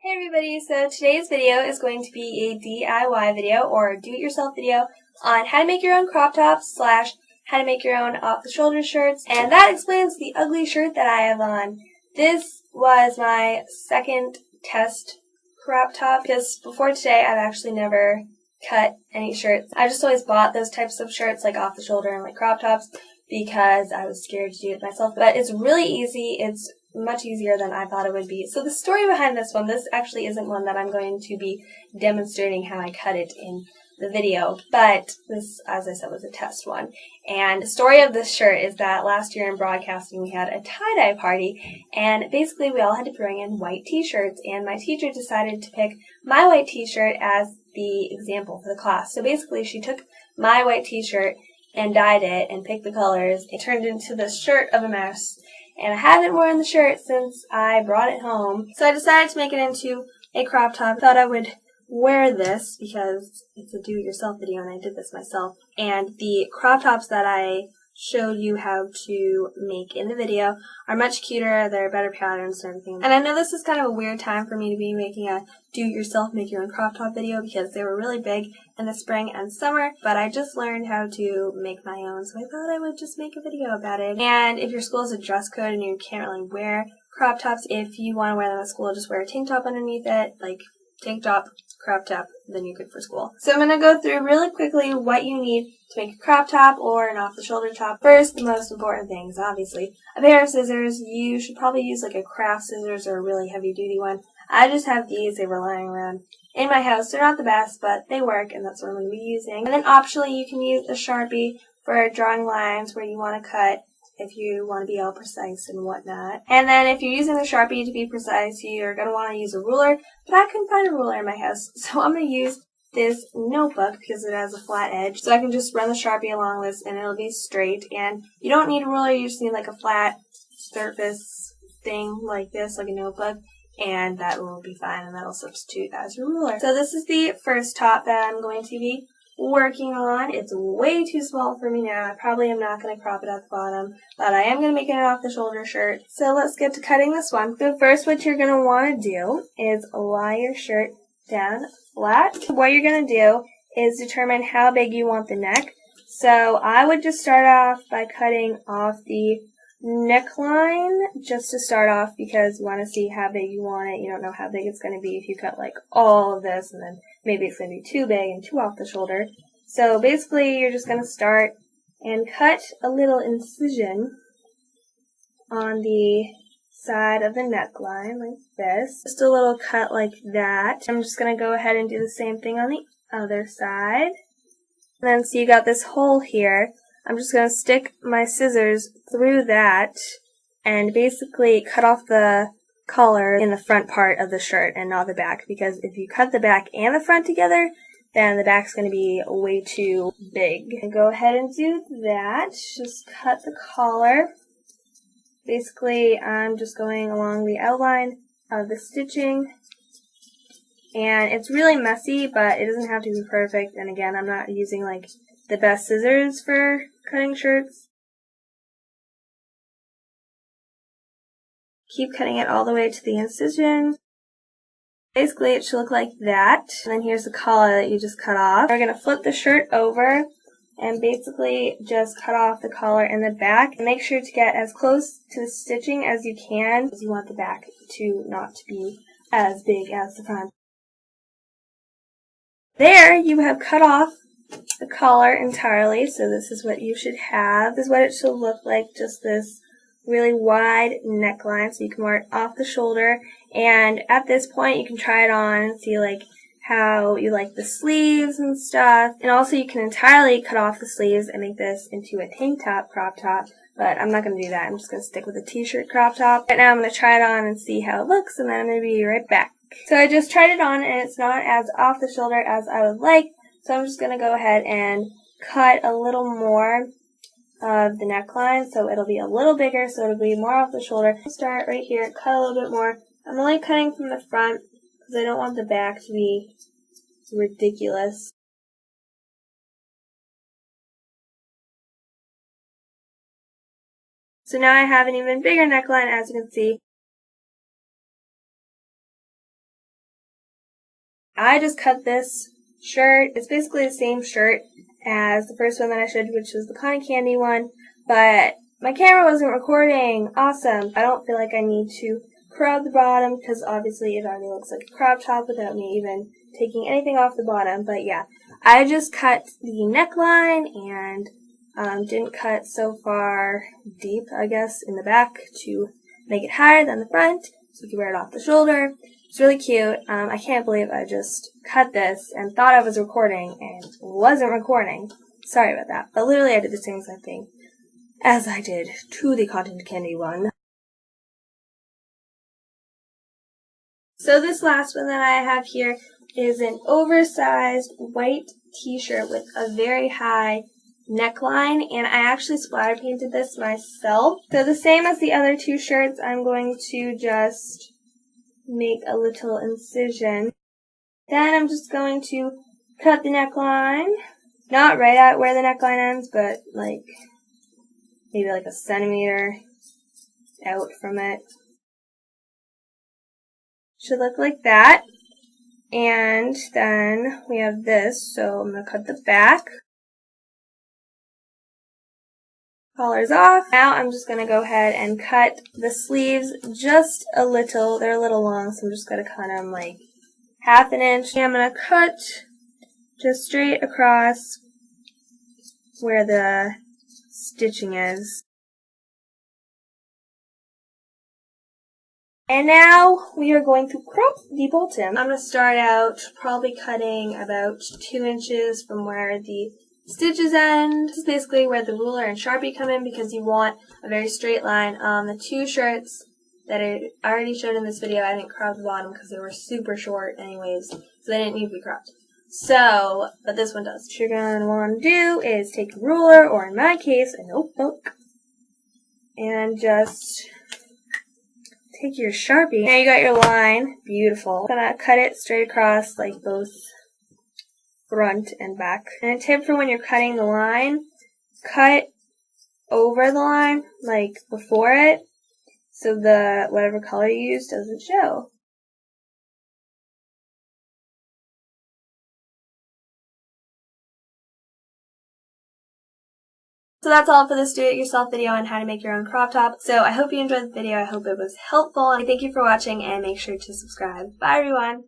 Hey everybody, so today's video is going to be a DIY video or do-it-yourself video on how to make your own crop tops / how to make your own off-the-shoulder shirts, and that explains the ugly shirt that I have on. This was my second test crop top because before today I've actually never cut any shirts. I just always bought those types of shirts like off-the-shoulder and like crop tops because I was scared to do it myself, but it's really easy. It's much easier than I thought it would be. So the story behind this one, this actually isn't one that I'm going to be demonstrating how I cut it in the video, but this, as I said, was a test one. And the story of this shirt is that last year in broadcasting we had a tie-dye party, and basically we all had to bring in white t-shirts, and my teacher decided to pick my white t-shirt as the example for the class. So basically she took my white t-shirt and dyed it and picked the colors. It turned into this shirt of a mess. And I haven't worn the shirt since I brought it home. So I decided to make it into a crop top. I thought I would wear this because it's a do-it-yourself video and I did this myself. And the crop tops that I showed you how to make in the video are much cuter. They're better patterns and everything. And I know this is kind of a weird time for me to be making a do-it-yourself, make your own crop top video because they were really big in the spring and summer, but I just learned how to make my own, so I thought I would just make a video about it. And if your school has a dress code and you can't really wear crop tops, if you want to wear them at school, just wear a tank top underneath it, like tank top, crop top, then you're good for school. So I'm going to go through really quickly what you need to make a crop top or an off-the-shoulder top. First, the most important things, obviously, a pair of scissors. You should probably use like a craft scissors or a really heavy-duty one. I just have these. They were lying around in my house. They're not the best, but they work, and that's what I'm going to be using. And then optionally, you can use a Sharpie for drawing lines where you want to cut if you want to be all precise and whatnot. And then if you're using the Sharpie to be precise, you're going to want to use a ruler, but I couldn't find a ruler in my house, so I'm going to use this notebook because it has a flat edge. So I can just run the Sharpie along this and it'll be straight. And you don't need a ruler, you just need like a flat surface thing like this, like a notebook, and that will be fine, and that'll substitute as your ruler. So this is the first top that I'm going to be working on. It's way too small for me now. I probably am not going to crop it at the bottom, but I am going to make it an off-the-shoulder shirt. So let's get to cutting this one. So first what you're going to want to do is lie your shirt down flat. What you're going to do is determine how big you want the neck. So I would just start off by cutting off the neckline just to start off because you want to see how big you want it. You don't know how big it's going to be if you cut like all of this and then maybe it's going to be too big and too off the shoulder. So basically you're just going to start and cut a little incision on the side of the neckline like this. Just a little cut like that. I'm just going to go ahead and do the same thing on the other side. And then so you got this hole here. I'm just going to stick my scissors through that and basically cut off the collar in the front part of the shirt and not the back, because if you cut the back and the front together, then the back's going to be way too big. And go ahead and do that. Just cut the collar. Basically, I'm just going along the outline of the stitching. And it's really messy, but it doesn't have to be perfect. And again, I'm not using like the best scissors for cutting shirts. Keep cutting it all the way to the incision. Basically, it should look like that. And then here's the collar that you just cut off. We're going to flip the shirt over and basically just cut off the collar in the back. And make sure to get as close to the stitching as you can, because you want the back to not to be as big as the front. There, you have cut off the collar entirely, so this is what you should have. This is what it should look like, just this really wide neckline, so you can wear it off the shoulder. And at this point you can try it on and see like how you like the sleeves and stuff. And also you can entirely cut off the sleeves and make this into a tank top crop top, but I'm not going to do that. I'm just going to stick with a t-shirt crop top. Right now I'm going to try it on and see how it looks, and then I'm going to be right back. So I just tried it on and it's not as off the shoulder as I would like. So I'm just going to go ahead and cut a little more of the neckline, so it'll be a little bigger, so it'll be more off the shoulder. Start right here, cut a little bit more. I'm only cutting from the front because I don't want the back to be ridiculous. So now I have an even bigger neckline, as you can see. I just cut this shirt. It's basically the same shirt as the first one that I showed you, which was the cotton candy one, but my camera wasn't recording. Awesome. I don't feel like I need to crop the bottom because obviously it already looks like a crop top without me even taking anything off the bottom. But yeah, I just cut the neckline and didn't cut so far deep, I guess, in the back to make it higher than the front so you can wear it off the shoulder. It's really cute. I can't believe I just cut this and thought I was recording and wasn't recording. Sorry about that. But literally I did the same exact thing as I did to the cotton candy one. So this last one that I have here is an oversized white t-shirt with a very high neckline, and I actually splatter painted this myself. So the same as the other two shirts, I'm going to just make a little incision. Then I'm just going to cut the neckline, not right at where the neckline ends, but like maybe like a centimeter out from it. Should look like that. And then we have this, so I'm going to cut the back. Collar's off. Now I'm just going to go ahead and cut the sleeves just a little. They're a little long, so I'm just going to cut them like half an inch. And I'm going to cut just straight across where the stitching is. And now we are going to crop the bottom. I'm going to start out probably cutting about 2 inches from where the stitches end. This is basically where the ruler and Sharpie come in because you want a very straight line. The two shirts that I already showed in this video, I didn't crop the bottom because they were super short anyways, so they didn't need to be cropped. So, but this one does. What you're going to want to do is take a ruler, or in my case, a notebook, and just take your Sharpie. Now you got your line. Beautiful. I'm going to cut it straight across like both front and back. And a tip for when you're cutting the line, cut over the line, like before it, so the whatever color you use doesn't show. So that's all for this do-it-yourself video on how to make your own crop top. So I hope you enjoyed the video. I hope it was helpful. And thank you for watching, and make sure to subscribe. Bye everyone!